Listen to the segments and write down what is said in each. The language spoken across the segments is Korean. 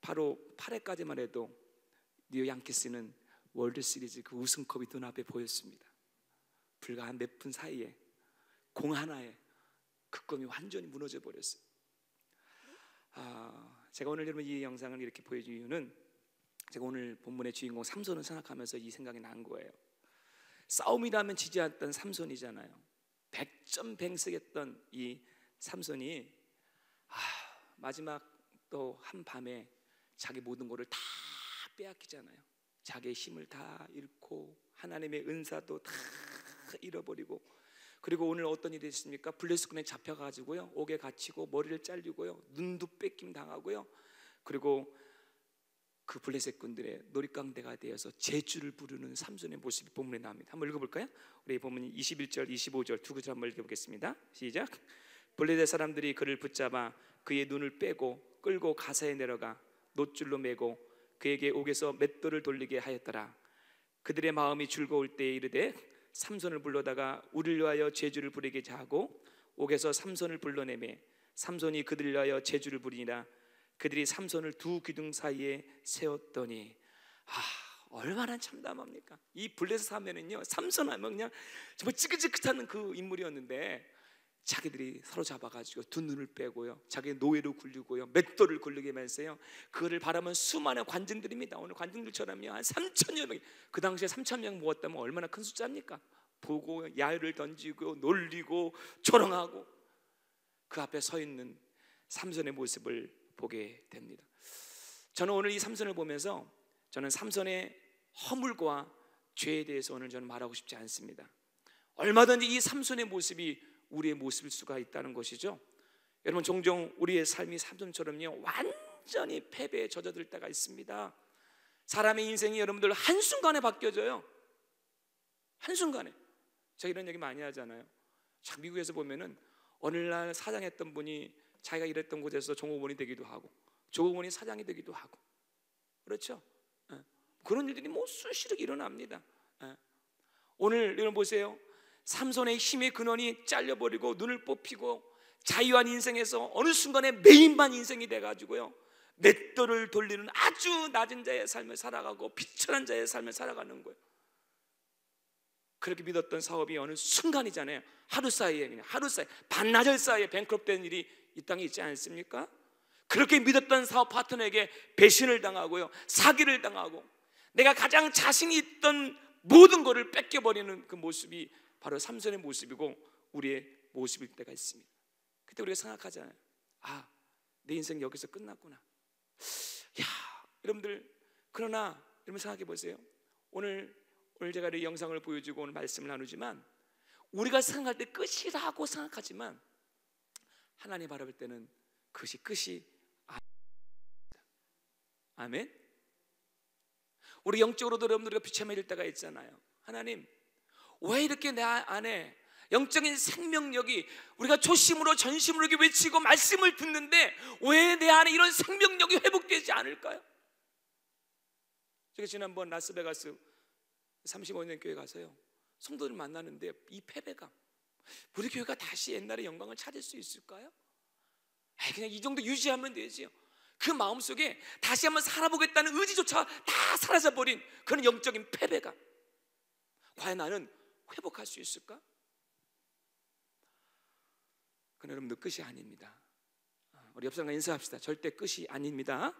바로 8회까지만 해도 뉴욕 양키스는 월드 시리즈 그 우승컵이 눈앞에 보였습니다. 불과 한 몇 분 사이에 공 하나에 그 꿈이 완전히 무너져 버렸어요. 제가 오늘 여러분 이 영상을 이렇게 보여준 이유는 제가 오늘 본문의 주인공 삼손을 생각하면서 이 생각이 난 거예요. 싸움이라면 지지 않던 삼손이잖아요. 백전백승했던 이 삼손이 마지막 또 한 밤에 자기 모든 것을 다 빼앗기잖아요. 자기의 힘을 다 잃고 하나님의 은사도 다 잃어버리고, 그리고 오늘 어떤 일이 있습니까? 블레셋군에 잡혀가지고요, 옥에 갇히고 머리를 잘리고요, 눈도 뺏김 당하고요, 그리고 그 블레셋군들의 놀이깡대가 되어서 제주를 부르는 삼손의 모습이 본문에 나옵니다. 한번 읽어볼까요? 우리 본문 21절 25절 두 구절 한번 읽어보겠습니다. 시작. 블레셋 사람들이 그를 붙잡아 그의 눈을 빼고 끌고 가사에 내려가 놋줄로 매고 그에게 옥에서 맷돌을 돌리게 하였더라. 그들의 마음이 즐거울 때에 이르되 삼손을 불러다가 우리를 위하여 제주를 부리게 하고 옥에서 삼손을 불러내매 삼손이 그들을 위하여 제주를 부리니라. 그들이 삼손을 두 기둥 사이에 세웠더니 얼마나 참담합니까? 이 블레셋 하면은요, 삼손 하면 그냥 정말 찌긋찌긋한 그 인물이었는데 자기들이 서로 잡아가지고 두 눈을 빼고요, 자기 노예로 굴리고요, 맷돌을 굴리게 하면서요, 그거를 바라면 수많은 관중들입니다. 오늘 관중들처럼요 한 3천여 명, 그 당시에 3,000명 모았다면 얼마나 큰 숫자입니까? 보고 야유를 던지고 놀리고 조롱하고 그 앞에 서 있는 삼손의 모습을 보게 됩니다. 저는 오늘 이 삼손을 보면서 저는 삼손의 허물과 죄에 대해서 오늘 저는 말하고 싶지 않습니다. 얼마든지 이 삼손의 모습이 우리의 모습일 수가 있다는 것이죠. 여러분, 종종 우리의 삶이 삼손처럼요 완전히 패배에 젖어들 때가 있습니다. 사람의 인생이 여러분들 한순간에 바뀌어져요. 한순간에. 제가 이런 얘기 많이 하잖아요. 참 미국에서 보면은 어느 날 사장했던 분이 자기가 일했던 곳에서 종업원이 되기도 하고 종업원이 사장이 되기도 하고, 그렇죠? 그런 일들이 뭐 수시로 일어납니다. 오늘 여러분 보세요. 삼손의 힘의 근원이 잘려버리고 눈을 뽑히고 자유한 인생에서 어느 순간에 매인만 인생이 돼가지고요, 맷돌을 돌리는 아주 낮은 자의 삶을 살아가고 비천한 자의 삶을 살아가는 거예요. 그렇게 믿었던 사업이 어느 순간이잖아요. 하루 사이에, 그냥 하루 사이, 반나절 사이에 뱅크럽된 일이 이 땅에 있지 않습니까? 그렇게 믿었던 사업 파트너에게 배신을 당하고요, 사기를 당하고 내가 가장 자신이 있던 모든 것을 뺏겨버리는 그 모습이 바로 삼손의 모습이고 우리의 모습일 때가 있습니다. 그때 우리가 생각하잖아요. 내 인생 여기서 끝났구나. 여러분들, 그러나 여러분 생각해 보세요. 오늘 제가 이 영상을 보여주고 오늘 말씀을 나누지만 우리가 생각할 때 끝이라고 생각하지만 하나님 바라볼 때는 그것이 끝이 아닙니다. 아멘. 우리 영적으로도 여러분들과 비참해질 때가 있잖아요. 하나님, 왜 이렇게 내 안에 영적인 생명력이, 우리가 초심으로 전심으로 이렇게 외치고 말씀을 듣는데 왜 내 안에 이런 생명력이 회복되지 않을까요? 제가 지난번 라스베가스 35년 교회 가서요, 성도들 만나는데 이 패배감, 우리 교회가 다시 옛날의 영광을 찾을 수 있을까요? 그냥 이 정도 유지하면 되지요. 그 마음속에 다시 한번 살아보겠다는 의지조차 다 사라져버린 그런 영적인 패배감, 과연 나는 회복할 수 있을까? 그러나 여러분들, 끝이 아닙니다. 우리 옆 사람과 인사합시다. 절대 끝이 아닙니다.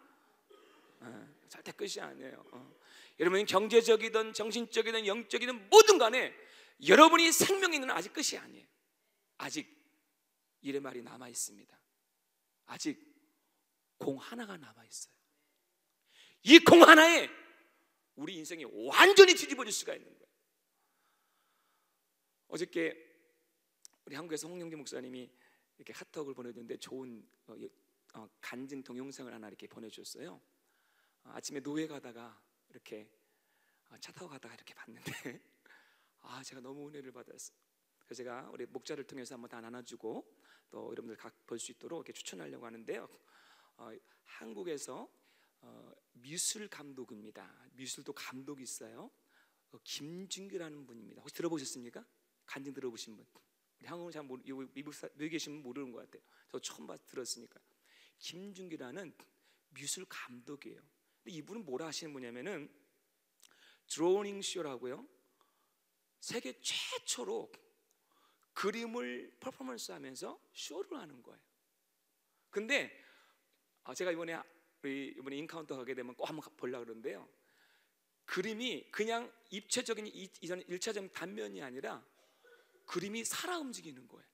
절대 끝이 아니에요. 여러분이 경제적이든 정신적이든 영적이든 뭐든 간에 여러분이 생명이 있는 아직 끝이 아니에요. 아직 일의 말이 남아 있습니다. 아직 공 하나가 남아 있어요. 이 공 하나에 우리 인생이 완전히 뒤집어질 수가 있는 거예요. 어저께 우리 한국에서 홍영기 목사님이 이렇게 카톡을 보내줬는데 좋은 간증 동영상을 하나 이렇게 보내주셨어요. 아침에 노회 가다가 이렇게 차 타고 가다가 이렇게 봤는데 제가 너무 은혜를 받았어요. 그래서 제가 우리 목자를 통해서 한번 다 나눠주고 또 여러분들 각 볼 수 있도록 이렇게 추천하려고 하는데요. 한국에서 미술 감독입니다. 미술도 감독이 있어요. 김준규라는 분입니다. 혹시 들어보셨습니까? 간증 들어보신 분? 우리 한국은 잘 모르, 미국에 계신 분 모르는 것 같아요. 저 처음 들었으니까. 김준기라는 미술 감독이에요. 근데 이분은 뭐라 하시는 분이냐면은 드로잉 쇼라고요. 세계 최초로 그림을 퍼포먼스하면서 쇼를 하는 거예요. 근데 제가 이번에 인카운터 가게 되면 꼭 한번 보려고 그러는데요. 그림이 그냥 입체적인 이전 1차적인 단면이 아니라 그림이 살아 움직이는 거예요.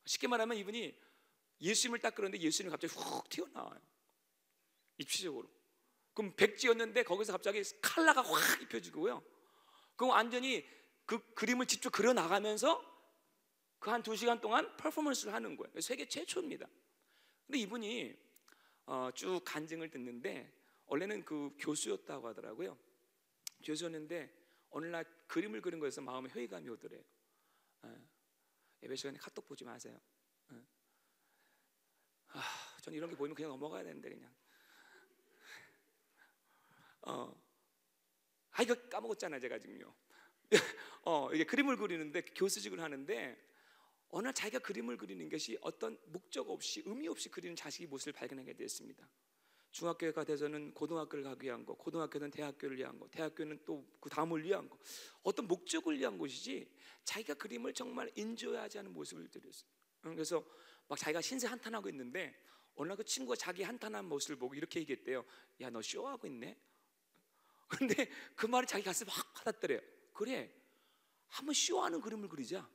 쉽게 말하면 이분이 예수님을 딱 그렸는데 예수님이 갑자기 훅 튀어나와요. 입체적으로. 그럼 백지였는데 거기서 갑자기 칼라가 확 입혀지고요. 그럼 완전히 그 그림을 직접 그려 나가면서 그 한 2시간 동안 퍼포먼스를 하는 거예요. 세계 최초입니다. 근데 이분이 쭉 간증을 듣는데 원래는 그 교수였다고 하더라고요. 교수였는데 어느 날 그림을 그린 거에서 마음에 회의감이 오더래요. 예배 시간에 카톡 보지 마세요. 전 이런 게 보이면 그냥 넘어가야 되는데 그냥. 이거 까먹었잖아요 제가 지금요. 이게 그림을 그리는데 교수직을 하는데 어느 날 자기가 그림을 그리는 것이 어떤 목적 없이 의미 없이 그리는 자식의 모습을 발견하게 되었습니다. 중학교가 돼서는 고등학교를 가기 위한 거, 고등학교는 대학교를 위한 거, 대학교는 또 그 다음을 위한 거, 어떤 목적을 위한 것이지 자기가 그림을 정말 인조하지 않은 모습을 드렸어요. 그래서 막 자기가 신세 한탄하고 있는데 어느 날 그 친구가 자기 한탄한 모습을 보고 이렇게 얘기했대요. 야, 너 쇼하고 있네? 근데 그 말이 자기 가슴에 확 와닿더래요. 그래, 한번 쇼하는 그림을 그리자.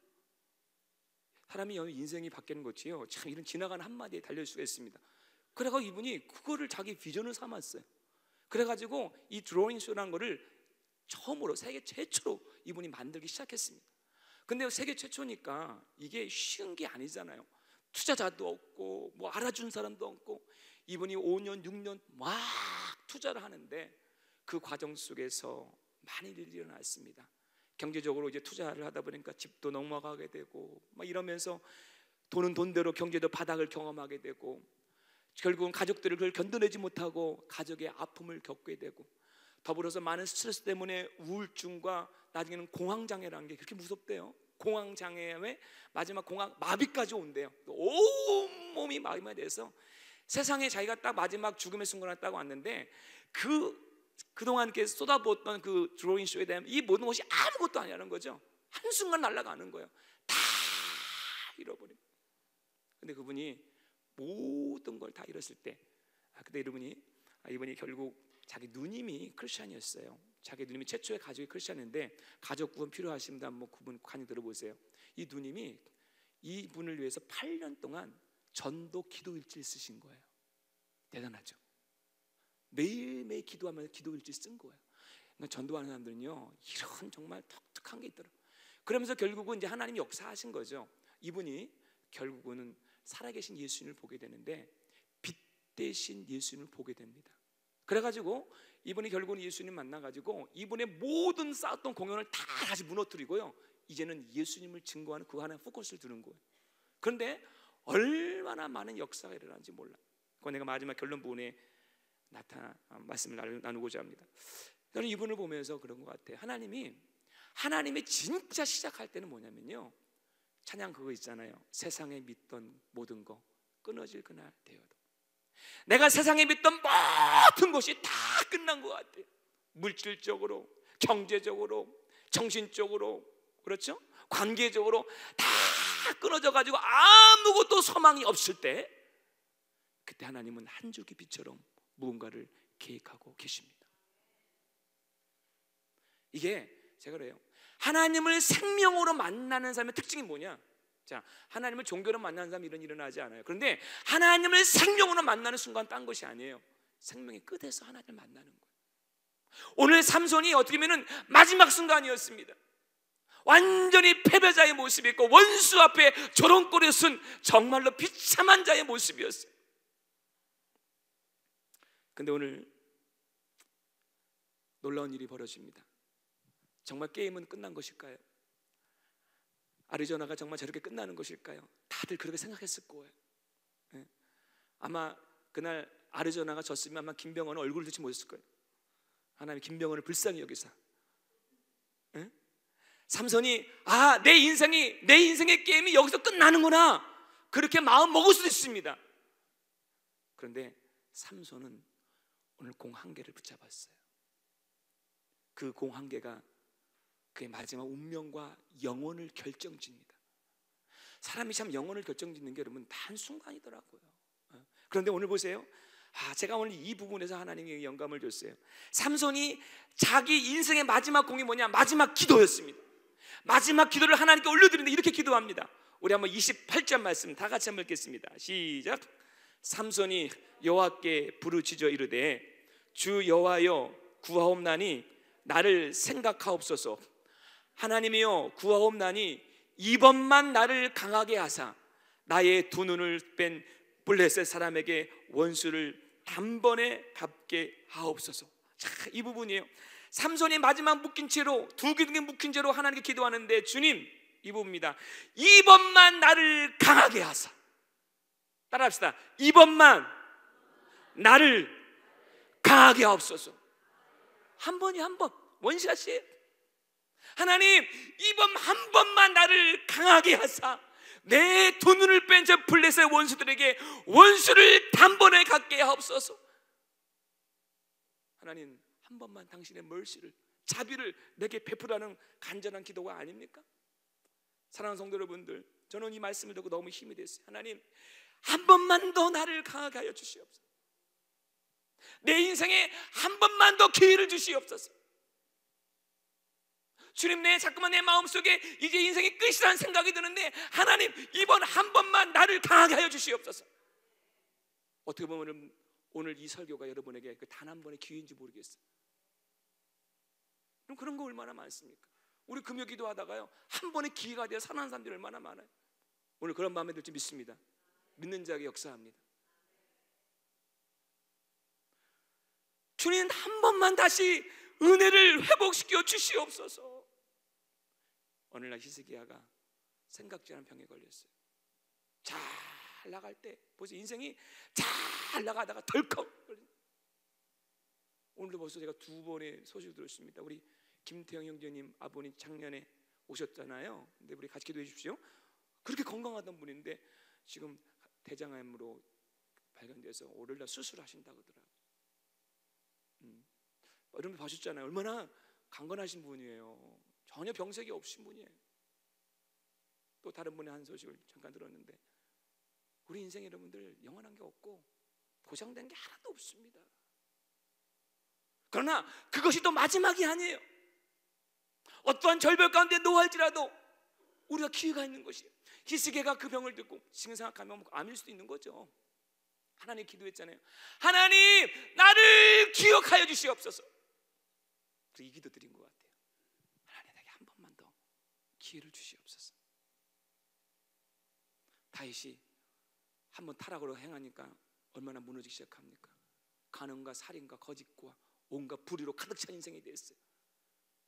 사람이 인생이 바뀌는 것이요, 참 이런 지나가는 한마디에 달릴 수가 있습니다. 그래가지고 이분이 그거를 자기 비전을 삼았어요. 그래가지고 이 드로잉 쇼라는 거를 처음으로 세계 최초로 이분이 만들기 시작했습니다. 근데 세계 최초니까 이게 쉬운 게 아니잖아요. 투자자도 없고 뭐 알아준 사람도 없고 이분이 5년 6년 막 투자를 하는데 그 과정 속에서 많은 일이 일어났습니다. 경제적으로 이제 투자를 하다 보니까 집도 넘어가게 되고 막 이러면서 돈은 돈대로 경제도 바닥을 경험하게 되고 결국은 가족들을 그걸 견뎌내지 못하고 가족의 아픔을 겪게 되고 더불어서 많은 스트레스 때문에 우울증과 나중에는 공황장애라는 게 그렇게 무섭대요. 공황장애에 마지막 공황 마비까지 온대요. 온몸이 마비가 돼서 세상에 자기가 딱 마지막 죽음의 순간을 딱 왔는데 그동안 이렇게 쏟아부었던 그 드로잉 쇼에 대한 이 모든 것이 아무것도 아니라는 거죠. 한순간 날아가는 거예요. 다 잃어버리고. 근데 그분이 모든 걸 다 잃었을 때 그때 이분이 결국 자기 누님이 크리스찬이었어요. 자기 누님이 최초의 가족이 크리스찬인데 가족 구원 필요하십니다. 한번 그분 간증 들어보세요. 이 누님이 이분을 위해서 8년 동안 전도 기도 일지를 쓰신 거예요. 대단하죠. 매일매일 기도하면서 기도 일지 쓴 거예요. 그러니까 전도하는 사람들은요 이런 정말 독특한 게 있더라고요. 그러면서 결국은 이제 하나님이 역사하신 거죠. 이분이 결국은 살아계신 예수님을 보게 되는데 빛 대신 예수님을 보게 됩니다. 그래가지고 이분이 결국은 예수님 만나가지고 이분의 모든 쌓았던 공연을 다 다시 무너뜨리고요, 이제는 예수님을 증거하는 그 하나의 포커스를 두는 거예요. 그런데 얼마나 많은 역사가 일어나는지 몰라요. 그건 내가 마지막 결론 부분에 말씀을 나누고자 합니다. 저는 이분을 보면서 그런 것 같아요. 하나님이 진짜 시작할 때는 뭐냐면요, 찬양 그거 있잖아요. 세상에 믿던 모든 거 끊어질 그날 되어도. 내가 세상에 믿던 모든 것이 다 끝난 것 같아요. 물질적으로, 경제적으로, 정신적으로, 그렇죠? 관계적으로 다 끊어져 가지고 아무것도 소망이 없을 때, 그때 하나님은 한 줄기 빛처럼 무언가를 계획하고 계십니다. 이게 제가 그래요. 하나님을 생명으로 만나는 사람의 특징이 뭐냐? 자, 하나님을 종교로 만나는 사람 이런 일은 일어나지 않아요. 그런데 하나님을 생명으로 만나는 순간 딴 것이 아니에요. 생명의 끝에서 하나님을 만나는 거예요. 오늘 삼손이 어떻게 보면 마지막 순간이었습니다. 완전히 패배자의 모습이었고 원수 앞에 조롱거리를 쓴 정말로 비참한 자의 모습이었어요. 근데 오늘 놀라운 일이 벌어집니다. 정말 게임은 끝난 것일까요? 아리조나가 정말 저렇게 끝나는 것일까요? 다들 그렇게 생각했을 거예요. 아마 그날 아리조나가 졌으면 아마 김병헌은 얼굴을 들지 못했을 거예요. 하나님 김병헌을 불쌍히 여기사. 삼손이 내 인생의 게임이 여기서 끝나는구나, 그렇게 마음 먹을 수도 있습니다. 그런데 삼손은 오늘 공 한 개를 붙잡았어요. 그 공 한 개가 그의 마지막 운명과 영혼을 결정짓니다. 사람이 참 영혼을 결정짓는 게 여러분 한순간이더라고요. 그런데 오늘 보세요. 제가 오늘 이 부분에서 하나님이 영감을 줬어요. 삼손이 자기 인생의 마지막 공이 뭐냐? 마지막 기도였습니다. 마지막 기도를 하나님께 올려드리는데 이렇게 기도합니다. 우리 한번 28절 말씀 다 같이 한번 읽겠습니다. 시작. 삼손이 여호와께 부르짖어 이르되 주 여호와여 구하옵나니 나를 생각하옵소서. 하나님이여 구하옵나니 이번만 나를 강하게 하사 나의 두 눈을 뺀 블레셋 사람에게 원수를 단번에 갚게 하옵소서. 자, 이 부분이에요. 삼손이 마지막 묶인 채로 두 기둥에 묶인 채로 하나님께 기도하는데 주님, 이 부분입니다. 이번만 나를 강하게 하사. 따라합시다. 이번만 나를 강하게 하옵소서. 한 번이 한 번, 원샷이에요. 하나님, 이번 한 번만 나를 강하게 하사 내 두 눈을 뺀 저 블레셋 원수들에게 원수를 단번에 갚게 하옵소서. 하나님, 한 번만 당신의 멀시를, 자비를 내게 베풀라는 간절한 기도가 아닙니까? 사랑하는 성도 여러분들, 저는 이 말씀을 듣고 너무 힘이 됐어요. 하나님, 한 번만 더 나를 강하게 하여 주시옵소서. 내 인생에 한 번만 더 기회를 주시옵소서. 주님, 자꾸만 내 마음속에 이제 인생이 끝이라는 생각이 드는데 하나님, 이번 한 번만 나를 강하게 하여 주시옵소서. 어떻게 보면 오늘 이 설교가 여러분에게 그 단 한 번의 기회인지 모르겠어요. 그럼 그런 거 얼마나 많습니까? 우리 금요 기도하다가요, 한 번의 기회가 되어 살아난 사람들이 얼마나 많아요. 오늘 그런 마음에 들지 믿습니다. 믿는 자에게 역사합니다. 주님, 한 번만 다시 은혜를 회복시켜 주시옵소서. 어느 날 히스기야가 생각지 않은 병에 걸렸어요. 잘 나갈 때, 벌써 인생이 잘 나가다가 덜컥 걸린. 오늘도 벌써 제가 두 번의 소식을 들었습니다. 우리 김태형 형제님 아버님 작년에 오셨잖아요. 근데 우리 같이 기도해 주십시오. 그렇게 건강하던 분인데 지금 대장암으로 발견돼서 오늘날 수술하신다고 하더라고요. 여러분 봐주셨잖아요. 얼마나 강건하신 분이에요. 전혀 병색이 없으신 분이에요. 또 다른 분의 한 소식을 잠깐 들었는데 우리 인생 여러분들 영원한 게 없고 보장된 게 하나도 없습니다. 그러나 그것이 또 마지막이 아니에요. 어떠한 절벽 가운데 노할지라도 우리가 기회가 있는 것이에요. 히스기야가 그 병을 듣고 지금 생각하면 암일 수도 있는 거죠. 하나님 기도했잖아요. 하나님, 나를 기억하여 주시옵소서. 이 기도 드린 것 같아요. 하나님, 내게 한 번만 더 기회를 주시옵소서. 다윗이 한번 타락으로 행하니까 얼마나 무너지기 시작합니까? 간음과 살인과 거짓과 온갖 불의로 가득 찬 인생이 됐어요.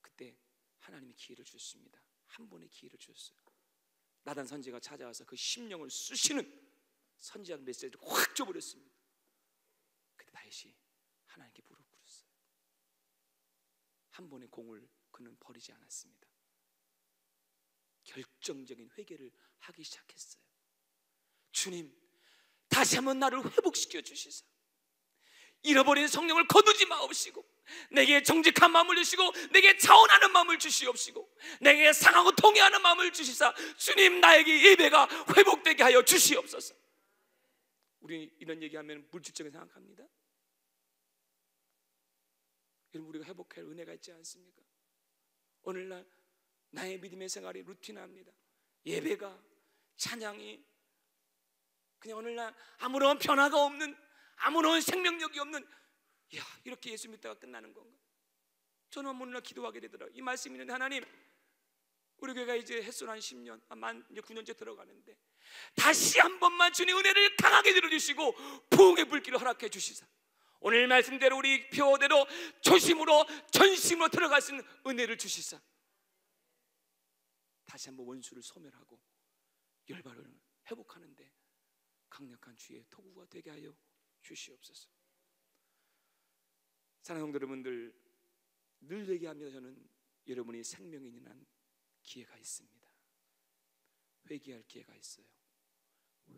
그때 하나님이 기회를 주셨습니다. 한 번의 기회를 주셨어요. 나단 선지자가 찾아와서 그 심령을 쑤시는 선지자 메시지를 확 줘버렸습니다. 그때 다윗이 하나님께 무릎 꿇었어요. 한 번의 공을 그는 버리지 않았습니다. 결정적인 회개를 하기 시작했어요. 주님, 다시 한번 나를 회복시켜 주시사 잃어버린 성령을 거두지 마옵시고 내게 정직한 마음을 주시고 내게 자원하는 마음을 주시옵시고 내게 상하고 통회하는 마음을 주시사 주님, 나에게 예배가 회복되게 하여 주시옵소서. 우리 이런 얘기하면 물질적인 생각합니다. 여러분, 우리가 회복할 은혜가 있지 않습니까? 오늘날 나의 믿음의 생활이 루틴합니다. 예배가, 찬양이 그냥 오늘날 아무런 변화가 없는, 아무런 생명력이 없는, 이렇게 예수 믿다가 끝나는 건가? 저는 오늘날 기도하게 되더라고요. 이 말씀이 있는데 하나님, 우리 교회가 이제 햇솔 한 10년, 이제 9년째 들어가는데 다시 한 번만 주님 은혜를 강하게 들어주시고 부흥의 불길을 허락해 주시사 오늘 말씀대로 우리 표대로 조심으로 전심으로 들어갈 수 있는 은혜를 주시사 다시 한번 원수를 소멸하고 열발을 회복하는데 강력한 주의 도구가 되게 하여 주시옵소서. 사랑하는 성도 여러분들, 늘 얘기합니다. 저는 여러분이 생명이 있는 한 기회가 있습니다. 회개할 기회가 있어요.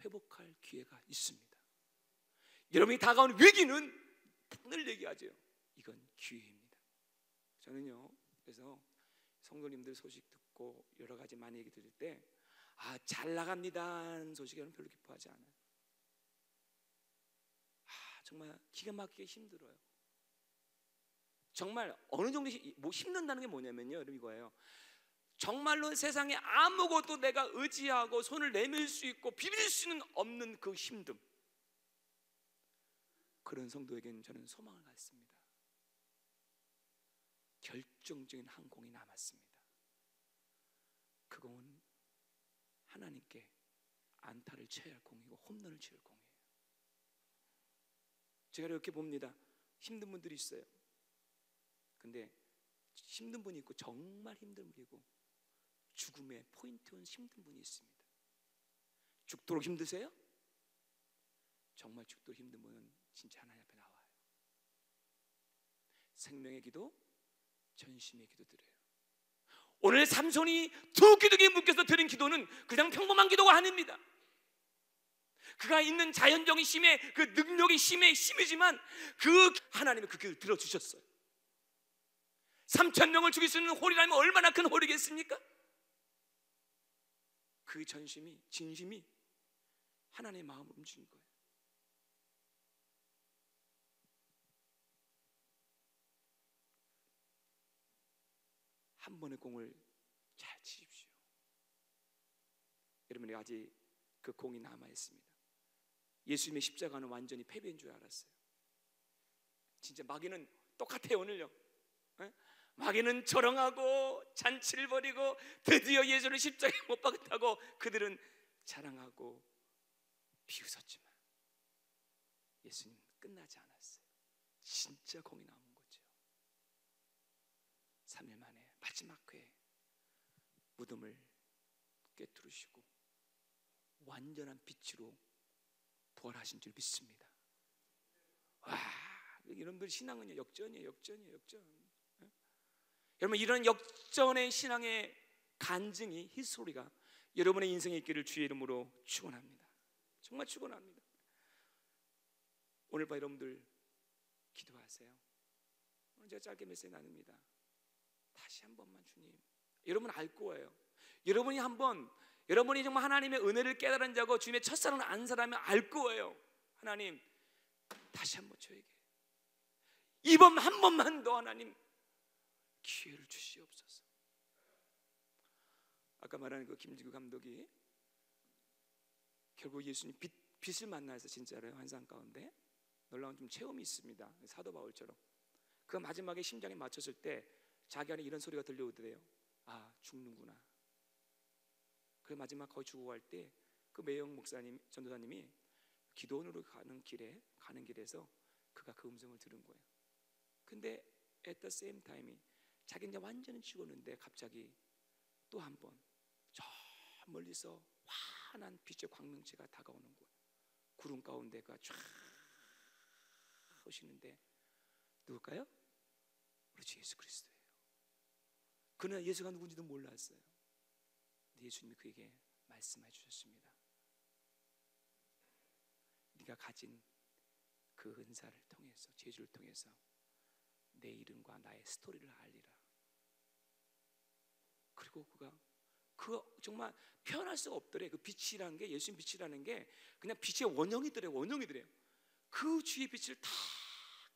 회복할 기회가 있습니다. 여러분이 다가오는 위기는 늘 얘기하죠. 이건 기회입니다. 저는요, 그래서 성도님들 소식 듣고 여러 가지 많이 얘기 들을 때 잘 나갑니다 하는 소식에는 별로 기뻐하지 않아요. 정말 기가 막히게 힘들어요. 정말 어느 정도 힘든다는 게 뭐냐면요, 여러분 이거예요. 정말로 세상에 아무것도 내가 의지하고 손을 내밀 수 있고 비빌 수는 없는 그 힘듦, 그런 성도에게는 저는 소망을 갖습니다. 결정적인 한 공이 남았습니다. 그 공은 하나님께 안타를 쳐야 할 공이고 홈런을 쳐야 할 공이에요. 제가 이렇게 봅니다. 힘든 분들이 있어요. 근데 힘든 분이 있고 정말 힘든 분이고 죽음의 포인트 온 힘든 분이 있습니다. 죽도록 힘드세요? 정말 죽도록 힘든 분은 진짜 하나님 앞에 나와요. 생명의 기도, 전심의 기도 드려요. 오늘 삼손이 두 기둥에 묶여서 드린 기도는 그냥 평범한 기도가 아닙니다. 그가 있는 자연적인 힘의 그 능력의 힘이지만 그 하나님이 그 기도를 들어주셨어요. 3,000명을 죽일 수 있는 홀이라면 얼마나 큰 홀이겠습니까? 그 전심이, 진심이 하나님의 마음을 움직인 거예요. 한 번의 공을 잘 치십시오. 여러분이 아직 그 공이 남아 있습니다. 예수님의 십자가는 완전히 패배인 줄 알았어요. 진짜 마귀는 똑같아요. 오늘요, 마귀는 조롱하고 잔치를 벌이고 드디어 예수를 십자가에 못 박았다고 그들은 자랑하고 비웃었지만 예수님 끝나지 않았어요. 진짜 공이 남은 거죠. 3일 만에 마지막 회에 무덤을 꿰뚫으시고 완전한 빛으로 부활하신 줄 믿습니다. 와, 여러분들 신앙은요 역전이에요. 역전. 여러분, 이런 역전의 신앙의 간증이, 히스토리가 여러분의 인생에 있기를 주의 이름으로 축원합니다. 정말 축원합니다. 오늘 밤 여러분들 기도하세요. 제가 짧게 메시지 나눕니다. 다시 한 번만 주님, 여러분 알 거예요. 여러분이 정말 하나님의 은혜를 깨달은 자고 주님의 첫사랑을 안 사람은 알 거예요. 하나님, 다시 한 번 저에게 이번 한 번만 더 하나님 기회를 주시옵소서. 아까 말한 그 김지구 감독이 결국 예수님 빛을 만나서 진짜로요, 환상 가운데 놀라운 좀 체험이 있습니다. 사도 바울처럼 그 마지막에 심장에 맞췄을 때 자기 안에 이런 소리가 들려오더래요. 죽는구나. 그 마지막 거의 죽어갈 때 그 매영 목사님, 전도사님이 기도원으로 가는 길에서 그가 그 음성을 들은 거예요. 근데 at the same time 자기는 이제 완전히 죽었는데 갑자기 또 한 번 저 멀리서 환한 빛의 광명체가 다가오는 거예요. 구름 가운데가 쫙 오시는데 누굴까요? 우리 주 예수 그리스도예요. 그는 예수가 누군지도 몰랐어요. 근데 예수님이 그에게 말씀해 주셨습니다. 네가 가진 그 은사를 통해서, 제주를 통해서 내 이름과 나의 스토리를 알리라. 그리고 그가 정말 표현할 수가 없더래. 그 빛이라는 게, 예수님 빛이라는 게 그냥 빛의 원형이더래요. 그 주의 빛을 탁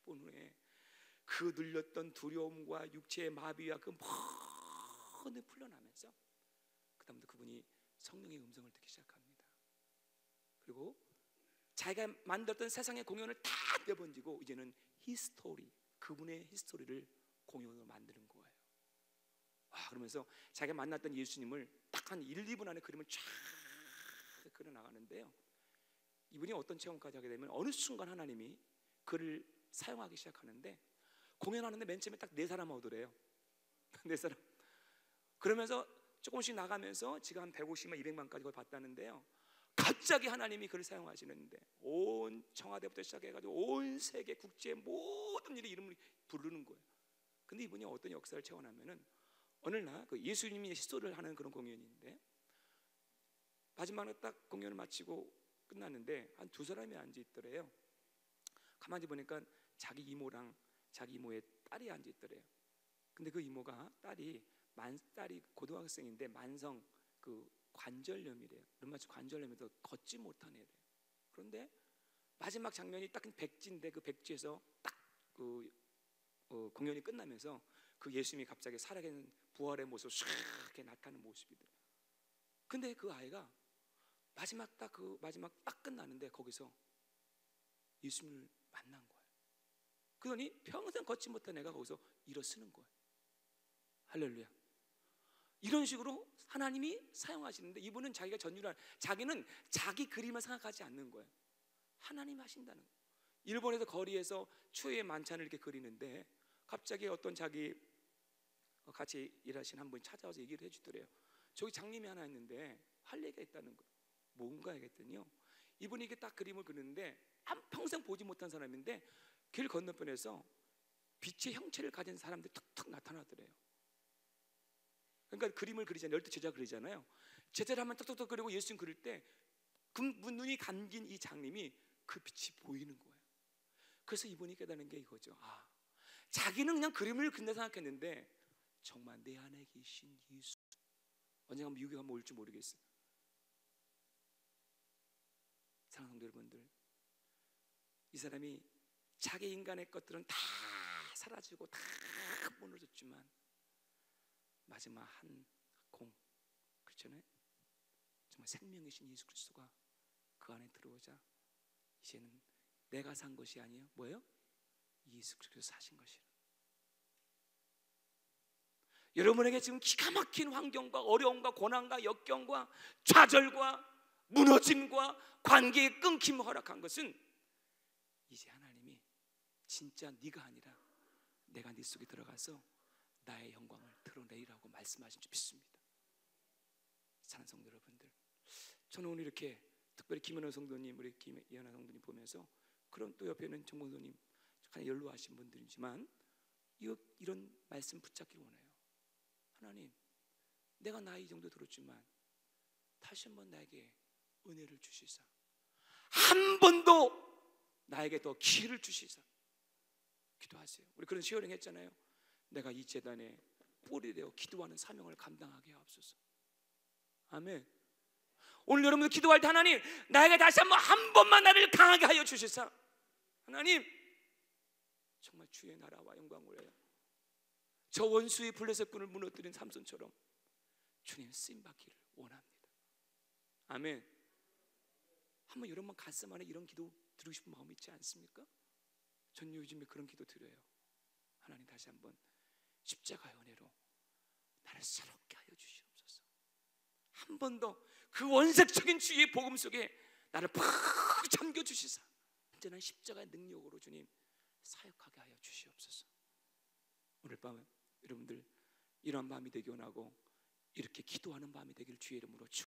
본 후에 그 눌렸던 두려움과 육체의 마비와 그 모든 풀려나면서 그다음부터 그분이 성령의 음성을 듣기 시작합니다. 그리고 자기가 만들었던 세상의 공연을 다 내버리고 이제는 히스토리, 그분의 히스토리를 공연으로 만드는 거예요. 그러면서 자기가 만났던 예수님을 딱 한 1, 2분 안에 그림을 쫙 그려나가는데요, 이분이 어떤 체험까지 하게 되면 어느 순간 하나님이 그를 사용하기 시작하는데, 공연하는데 맨 처음에 딱 4사람 오더래요. 4사람. 그러면서 조금씩 나가면서 지금 한 150만 200만까지 거의 봤다는데요, 갑자기 하나님이 그를 사용하시는데 온 청와대부터 시작해가지고 온 세계 국제 모든 일의 이름을 부르는 거예요. 근데 이분이 어떤 역사를 체험하면은 어느 날 그 예수님이 시소를 하는 그런 공연인데 마지막에 딱 공연을 마치고 끝났는데 한 2사람이 앉아 있더래요. 가만히 보니까 자기 이모랑 자기 이모의 딸이 앉아 있더래요. 근데 그 이모가 딸이 고등학생인데 만성 그 관절염이래요. 류마티스 관절염에서 걷지 못한 애래요. 그런데 마지막 장면이 딱 백지인데 그 백지에서 딱 그 공연이 끝나면서 그 예수님이 갑자기 살아계신 부활의 모습 쫙 이렇게 나타나는 모습이더래요. 근데 그 아이가 마지막 딱 끝나는데 거기서 예수님을 만난 거예요. 그러니 평생 걷지 못한 애가 거기서 일어서는 거예요. 할렐루야. 이런 식으로 하나님이 사용하시는데 이분은 자기가 전율한 자기는 자기 그림을 생각하지 않는 거예요. 하나님 하신다는 거예요. 일본에서 거리에서 추위의 만찬을 이렇게 그리는데 갑자기 어떤 자기 같이 일하신 한 분이 찾아와서 얘기를 해주더래요. 저기 장님이 하나 있는데 할 얘기가 있다는 거예요. 뭔가 하겠더니요, 이분이 이게 딱 그림을 그리는데 한평생 보지 못한 사람인데 길 건너편에서 빛의 형체를 가진 사람들이 툭툭 나타나더래요. 그러니까 그림을 그리잖아요. 12제자 그리잖아요. 제자를 한번 툭툭툭 그리고 예수님 그릴 때 그 눈이 감긴 이 장님이 그 빛이 보이는 거예요. 그래서 이분이 깨닫는 게 이거죠. 자기는 그냥 그림을 그린다 생각했는데 정말 내 안에 계신 예수, 언젠가 미국에 가면 올지 모르겠어요. 사랑하는 성도 여러분들, 이 사람이 자기 인간의 것들은 다 사라지고 다 무너졌지만 마지막 한 공, 그렇잖아요. 정말 생명이신 예수 그리스도가 그 안에 들어오자 이제는 내가 산 것이 아니에요. 뭐예요? 예수 그리스도 사신 것이라. 여러분에게 지금 기가 막힌 환경과 어려움과 고난과 역경과 좌절과 무너짐과 관계의 끊김을 허락한 것은 이제 하나님이 진짜 네가 아니라 내가 네 속에 들어가서 나의 영광을 드러내리라고 말씀하신 줄 믿습니다. 사랑하는 성도 여러분들, 저는 오늘 이렇게 특별히 김연아 성도님, 우리 김연아 성도님 보면서, 그럼 또 옆에는 정봉도님 약간 연로하신 분들이지만 이런 말씀 붙잡기 원해요. 하나님, 내가 나이 정도 들었지만 다시 한번 나에게 은혜를 주시사, 한 번 더 나에게 더 기회를 주시사 기도하세요. 우리 그런 시어링 했잖아요. 내가 이 재단에 뿔이 되어 기도하는 사명을 감당하게 하옵소서. 아멘. 오늘 여러분들 기도할 때 하나님, 나에게 다시 한 번만 나를 강하게 하여 주시사, 하나님 정말 주의 나라와 영광을 위하여 저 원수의 블레셋군을 무너뜨린 삼손처럼 주님 쓰임받기를 원합니다. 아멘. 한번 여러분 가슴 안에 이런 기도 드리고 싶은 마음이 있지 않습니까? 전 요즘에 그런 기도 드려요. 하나님 다시 한번 십자가의 은혜로 나를 새롭게 하여 주시옵소서. 한 번 더 그 원색적인 주의 복음 속에 나를 푹 잠겨 주시사 완전한 십자가의 능력으로 주님 사역하게 하여 주시옵소서. 오늘 밤 여러분들 이러한 마음이 되기 원하고 이렇게 기도하는 마음이 되기를 주의 이름으로